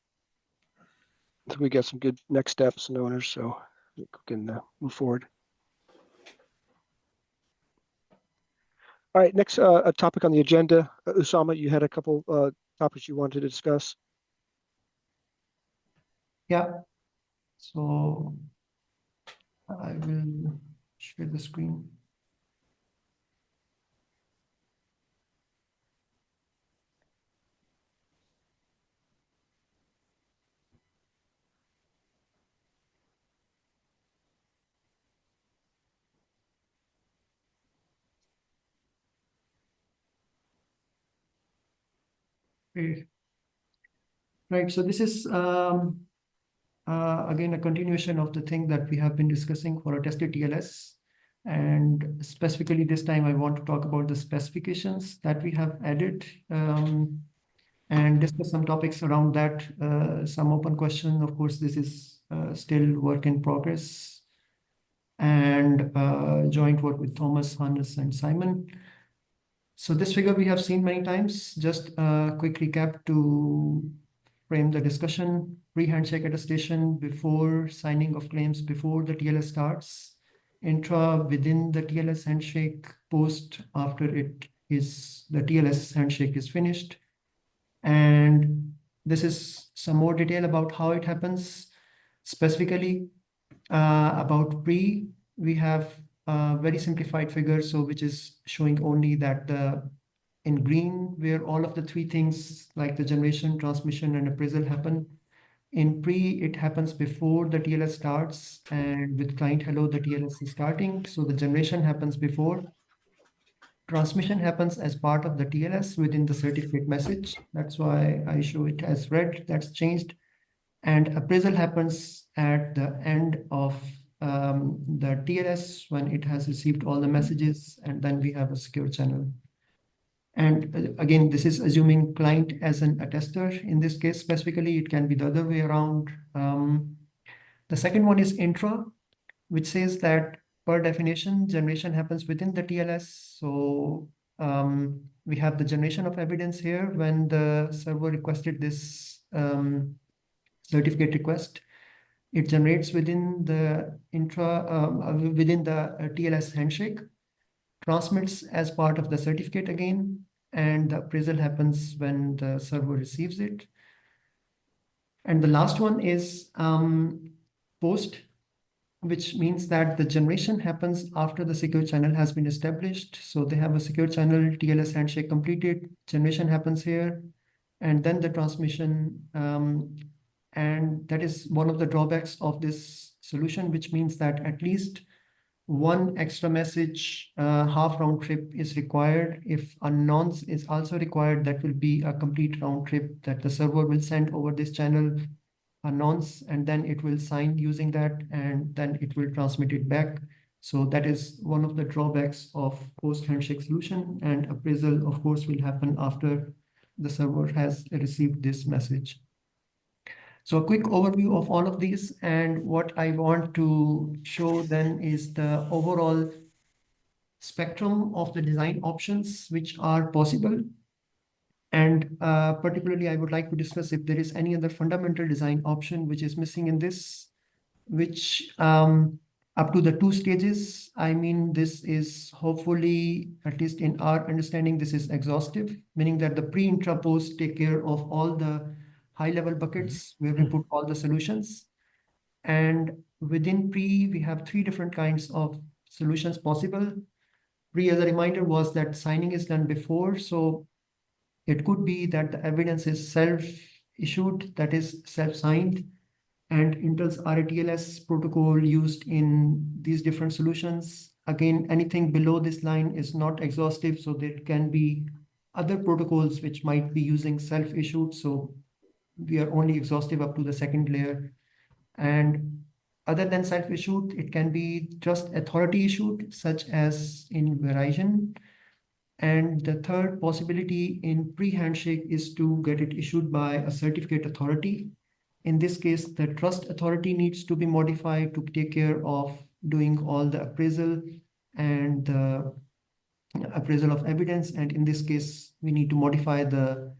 I think we got some good next steps and owners, so we can move forward. All right, next a topic on the agenda. Usama, you had a couple topics you wanted to discuss. Yeah, so I will share the screen. Right, so this is again, a continuation of the thing that we have been discussing for a tested TLS. And specifically this time, I want to talk about the specifications that we have added and discuss some topics around that. Some open question. Of course, this is still work in progress and joint work with Thomas, Hannes, and Simon. So this figure we have seen many times. Just a quick recap to frame the discussion. Pre-handshake attestation before signing of claims before the TLS starts. Intra within the TLS handshake, post after the TLS handshake is finished. And this is some more detail about how it happens. Specifically about pre, we have a very simplified figure, so which is showing only that in green, where all of the three things like the generation, transmission, and appraisal happen. In pre, it happens before the TLS starts, and with client hello, the TLS is starting. So the generation happens before. Transmission happens as part of the TLS within the certificate message. That's why I show it as red. That's changed. And appraisal happens at the end of the TLS when it has received all the messages, and then we have a secure channel. And again, this is assuming client as an attester. In this case, specifically, it can be the other way around. The second one is intra, which says that per definition, generation happens within the TLS. So we have the generation of evidence here when the server requested this certificate request. It generates within the within the TLS handshake, transmits as part of the certificate again, and the appraisal happens when the server receives it. And the last one is post, which means that the generation happens after the secure channel has been established. So they have a secure channel, TLS handshake completed, generation happens here, and then the transmission. And that is one of the drawbacks of this solution, which means that at least one extra message half round trip is required. If a nonce is also required, that will be a complete round trip that the server will send over this channel, a nonce, and then it will sign using that, and then it will transmit it back. So that is one of the drawbacks of post handshake solution, and appraisal, of course, will happen after the server has received this message. So a quick overview of all of these, and what I want to show then is the overall spectrum of the design options which are possible. And particularly, I would like to discuss if there is any other fundamental design option which is missing in this, which up to the 2 stages, I mean, this is hopefully, at least in our understanding, this is exhaustive, meaning that the pre-intra post take care of all the high-level buckets where we put all the solutions. And within pre, we have 3 different kinds of solutions possible. Pre, as a reminder, was that signing is done before. So it could be that the evidence is self-issued, that is self-signed, and Intel's RATLS protocol used in these different solutions. Again, anything below this line is not exhaustive, so there can be other protocols which might be using self-issued. So we are only exhaustive up to the second layer. And other than self-issued, it can be just authority issued, such as in Verizon. And the third possibility in pre-handshake is to get it issued by a certificate authority. In this case, the trust authority needs to be modified to take care of doing all the appraisal and the appraisal of evidence. And in this case, we need to modify the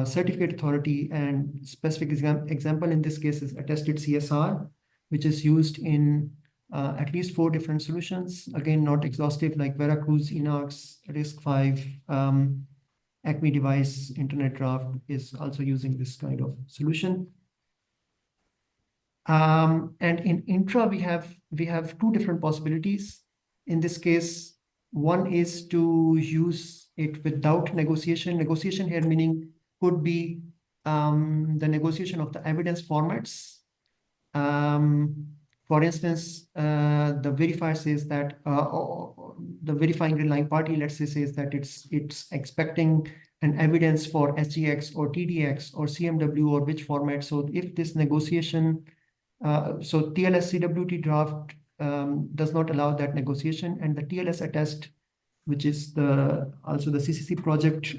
certificate authority, and specific example in this case is attested CSR, which is used in at least 4 different solutions. Again, not exhaustive, like Veracruz, Enox, RISC-V, Acme Device, Internet Draft is also using this kind of solution. And in intra, we have 2 different possibilities. In this case, one is to use it without negotiation. Negotiation here meaning could be the negotiation of the evidence formats. For instance, the verifier says that the verifying relying party, let's say, says that it's expecting an evidence for SGX or TDX or CMW or which format. So if this negotiation So TLS CWT draft does not allow that negotiation, and the TLS attest, which is also the CCC project,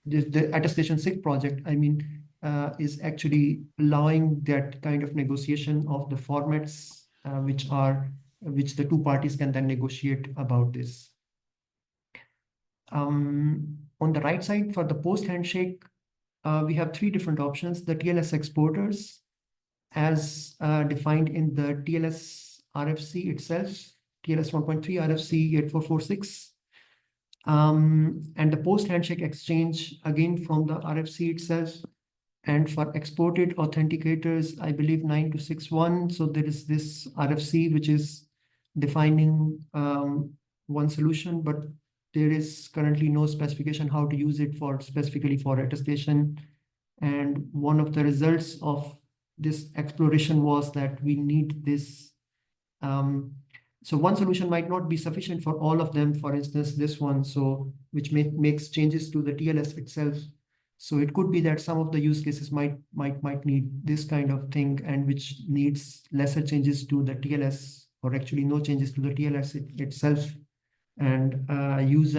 the attestation SIG project, I mean, is actually allowing that kind of negotiation of the formats which the two parties can then negotiate about this. On the right side, for the post handshake, we have three different options. The TLS exporters, as defined in the TLS RFC itself, TLS 1.3 RFC 8446. And the post handshake exchange, again from the RFC itself. And for exported authenticators, I believe 9261. So there is this RFC which is defining one solution, but there is currently no specification how to use it specifically for attestation. And one of the results of this exploration was that we need this. So one solution might not be sufficient for all of them. For instance, this one, which makes changes to the TLS itself. So it could be that some of the use cases might need this kind of thing, and which needs lesser changes to the TLS, or actually no changes to the TLS itself, and use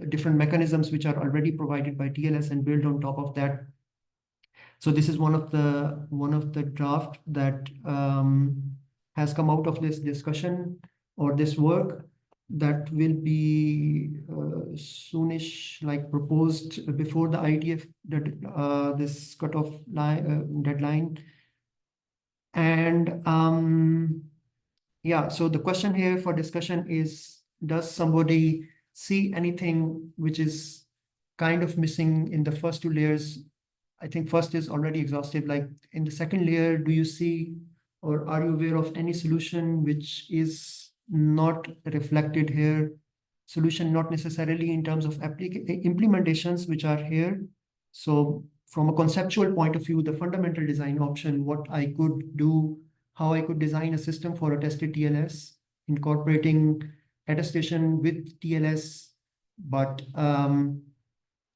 different mechanisms which are already provided by TLS and build on top of that. So this is one of the draft that has come out of this discussion or this work that will be soonish, like proposed before the ITF this cutoff deadline. And yeah, so the question here for discussion is, does somebody see anything which is kind of missing in the first two layers? I think first is already exhaustive. Like in the second layer, do you see, or are you aware of any solution which is not reflected here? Solution not necessarily in terms of implementations which are here. So from a conceptual point of view, the fundamental design option, what I could do, how I could design a system for attested TLS, incorporating attestation with TLS, but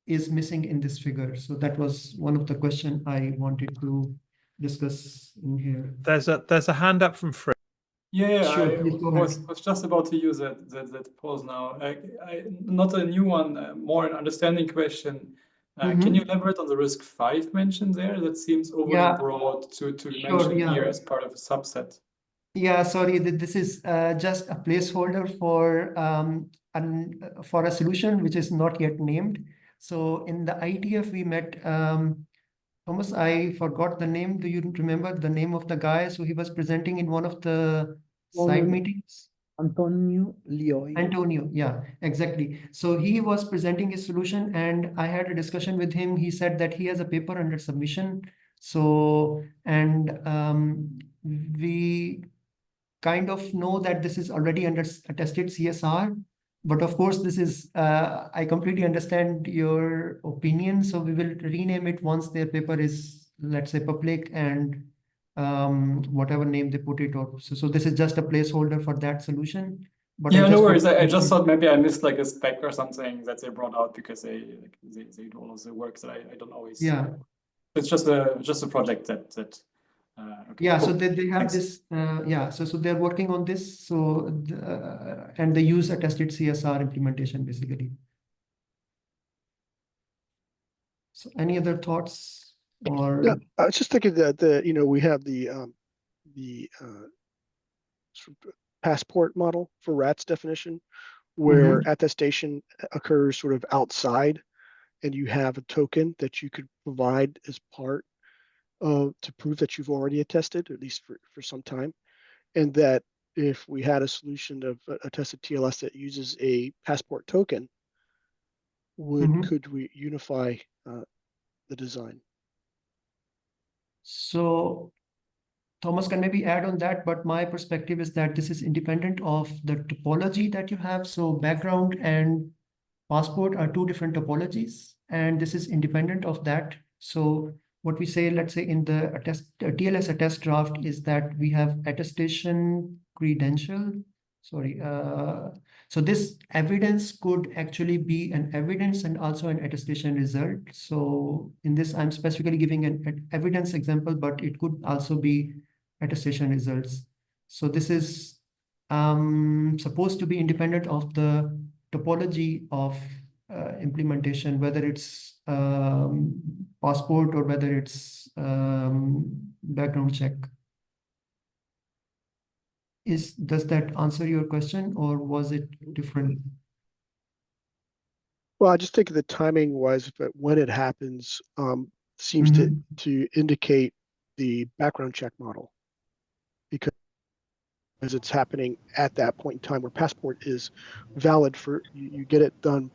is missing in this figure. So that was one of the questions I wanted to discuss in here. There's a hand up from Fred. Yeah, Sure, I please go was ahead. just about to use that pause now. Not a new one, more an understanding question. Can you elaborate on the risk 5 mentioned there? That seems overly broad to mention here as part of a subset. Yeah, sorry, this is just a placeholder for a solution which is not yet named. So in the ITF we met Thomas, I forgot the name. Do you remember the name of the guy? So he was presenting in one of the side meetings. Antonio Lioy. Antonio, yeah, exactly. So he was presenting his solution, and I had a discussion with him. He said that he has a paper under submission. So, and we kind of know that this is already under attested CSR. But of course, this is, I completely understand your opinion. So we will rename it once their paper is, let's say, public, and whatever name they put it on. So this is just a placeholder for that solution. But yeah, no worries. I just thought maybe I missed like a spec or something that they brought out because they do all of the work that I don't always. Yeah. It's just a project that okay, yeah, cool. so they have this, yeah, so they're working on this, so and they use attested CSR implementation basically. So any other thoughts? Or yeah, I was just thinking that we have the sort of passport model for RAT's definition, where attestation occurs sort of outside, and you have a token that you could provide as part to prove that you've already attested, at least for some time. And that if we had a solution of attested TLS that uses a passport token, could we unify the design? So Thomas can maybe add on that, but my perspective is that this is independent of the topology that you have. So background and passport are two different topologies, and this is independent of that. So what we say, let's say in the TLS attest draft, is that we have attestation credential. sorry. So this evidence could actually be an evidence and also an attestation result. So in this, I'm specifically giving an evidence example, but it could also be attestation results. So this is supposed to be independent of the topology of implementation, whether it's passport or whether it's background check. Does that answer your question, or was it different? Well, I just think of the timing wise, but when it happens, seems Mhm. to indicate the background check model, because it's happening at that point in time where passport is valid for you get it done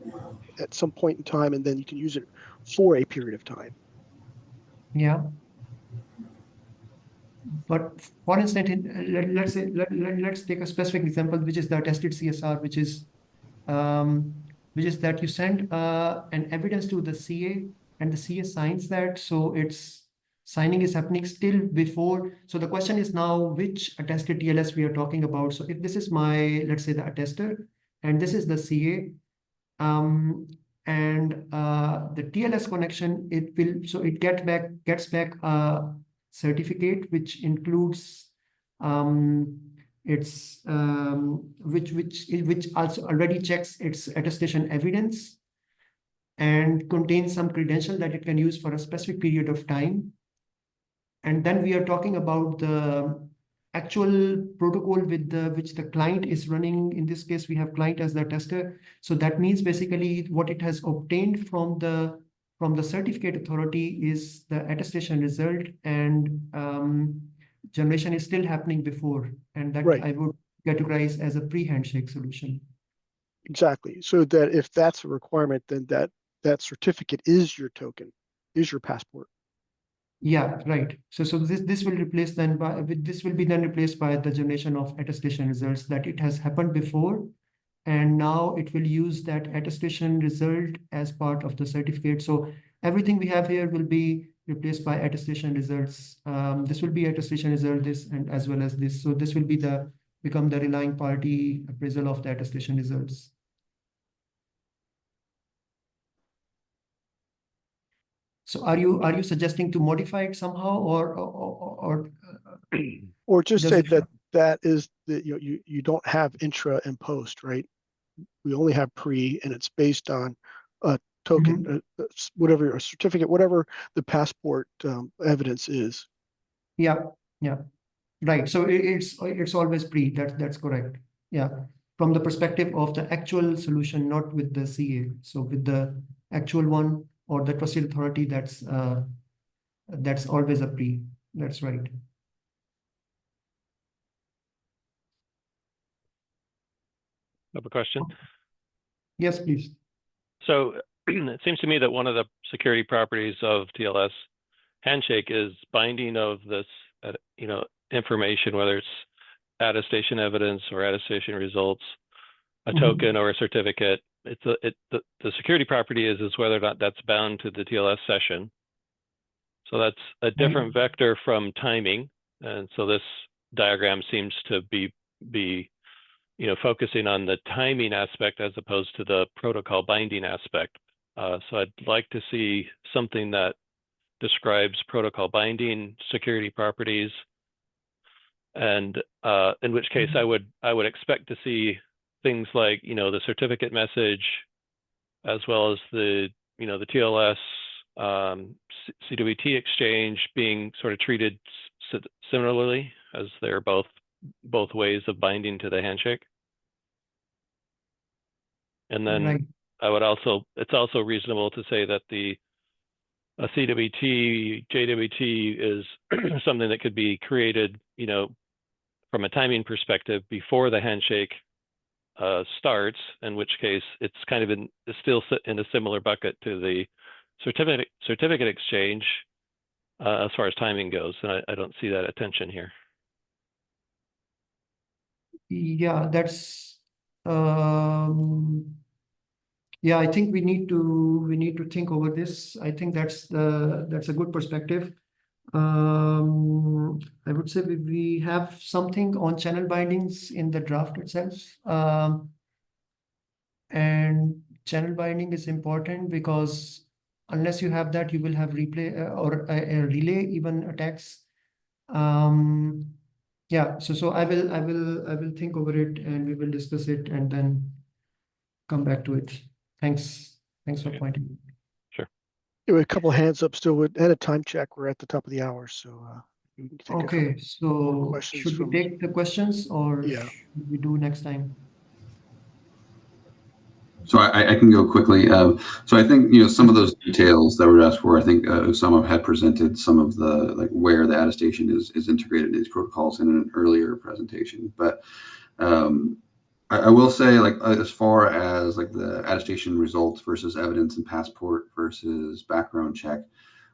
at some point in time, and then you can use it for a period of time. Yeah. But for instance, let's say let's take a specific example, which is the attested CSR, which is that you send an evidence to the CA and the CA signs that, so its signing is happening still before. So the question is now which attested TLS we are talking about. So if this is my, let's say, the attester, and this is the CA, and the TLS connection, it gets back a certificate which includes which also already checks its attestation evidence and contains some credential that it can use for a specific period of time. And then we are talking about the actual protocol with which the client is running. In this case, we have client as the tester. So that means basically what it has obtained from the certificate authority is the attestation result, and generation is still happening before, and that Right. I would categorize as a pre-handshake solution. Exactly. So that if that's a requirement, then that certificate is your token, is your passport. Yeah, right. So this will replace then this will be then replaced by the generation of attestation results, that it has happened before, and now it will use that attestation result as part of the certificate. So everything we have here will be replaced by attestation results. This will be attestation result, this, and as well as this. So this will be become the relying party appraisal of the attestation results. So are you suggesting to modify it somehow, Or just does say it- that is that you don't have intra and post, right? We only have pre, and it's based on a token, whatever, a certificate, whatever the passport evidence is. Yeah, right. So it's always pre. That's correct. Yeah, from the perspective of the actual solution, not with the CA. So with the actual one or the trusted authority, that's always a pre. That's right. I have a question. Yes, please. So it seems to me that one of the security properties of TLS handshake is binding of this, information, whether it's attestation evidence or attestation results, a token or a certificate. The security property is whether or not that's bound to the TLS session. So that's a different vector from timing, and so this diagram seems to be focusing on the timing aspect as opposed to the protocol binding aspect. So I'd like to see something that describes protocol binding security properties, and in which case I would expect to see things like the certificate message, as well as the the TLS CWT exchange being sort of treated similarly, as they're both ways of binding to the handshake. And then it's also reasonable to say that a CWT, JWT is something that could be created, from a timing perspective before the handshake starts, in which case it's kind of still in a similar bucket to the certificate exchange as far as timing goes. And I don't see that attention here. Yeah, that's yeah, I think we need to think over this. I think that's a good perspective. I would say we have something on channel bindings in the draft itself. And channel binding is important because unless you have that, you will have replay or a relay even attacks. Yeah, so I will think over it and we will discuss it and then come back to it. Thanks for pointing. There were a couple of hands up still and a time check. We're at the top of the hour, so we can take a couple Okay, so questions should we from- take the questions or Yeah. should we do next time? So I can go quickly. So I think, some of those details that were asked for, I think Osama had presented some of the, like where the attestation is integrated in these protocols in an earlier presentation. But I will say, like, as far as like the attestation results versus evidence and passport versus background check,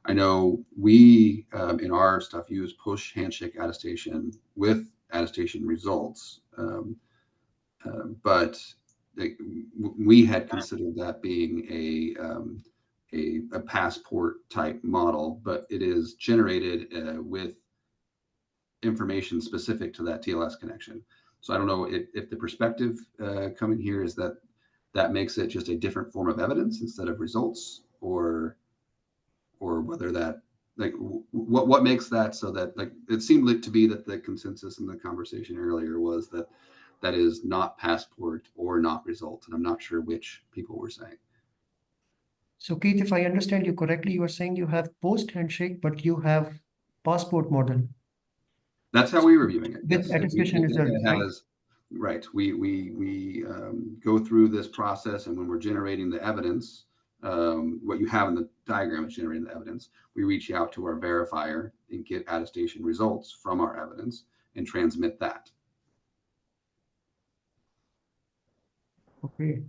I know we in our stuff use push handshake attestation with attestation results, but we had considered that being a passport type model, but it is generated with information specific to that TLS connection. So I don't know if the perspective coming here is that makes it just a different form of evidence instead of results, or whether that, like, what makes that so that, like, it seemed like to be that the consensus in the conversation earlier was that that is not passport or not result, and I'm not sure which people were saying. So Keith, if I understand you correctly, you are saying you have post handshake, but you have passport model. That's how we're reviewing it. With Yes. attestation results, right? Right. We go through this process, and when we're generating the evidence, what you have in the diagram is generating the evidence. We reach out to our verifier and get attestation results from our evidence and transmit that. Okay.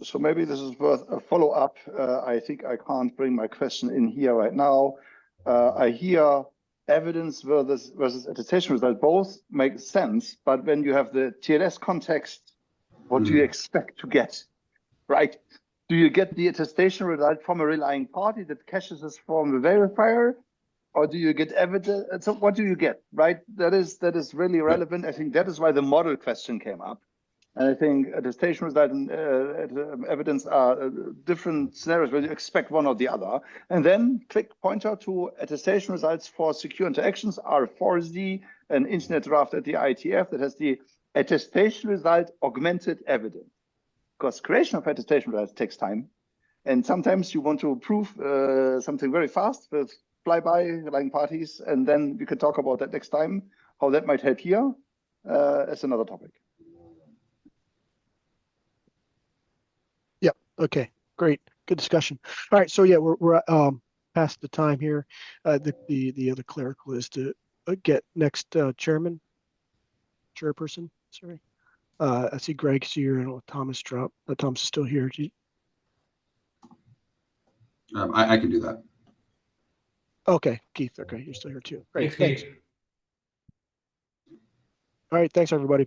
So maybe this is worth a follow-up. I think I can't bring my question in here right now. I hear evidence versus attestation result. Both make sense, but when you have the TLS context, what do you expect to get, right? Do you get the attestation result from a relying party that caches this from the verifier, or do you get evidence? So what do you get, right? That is really relevant. I think that is why the model question came up. And I think attestation result and evidence are different scenarios where you expect one or the other. And then click pointer to attestation results for secure interactions, R4Z, an internet draft at the IETF that has the attestation result augmented evidence. Because creation of attestation results takes time. And sometimes you want to prove something very fast with flyby relying parties. And then we can talk about that next time, how that might help here as another topic. Okay, great, good discussion. All right, so yeah, we're past the time here. The other clerical is to get next chairperson. Sorry, I see Greg's here and Thomas dropped. Thomas is still here. I can do that. Okay, Keith. Okay, you're still here too. Great, thanks. Keith. All right, thanks everybody.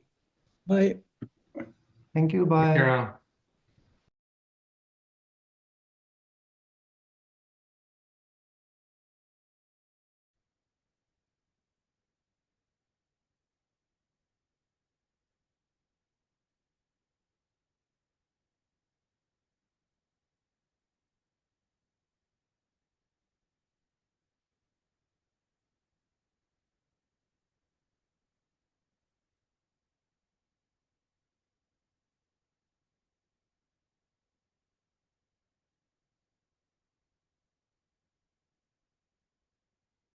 Bye. Thank you. Bye.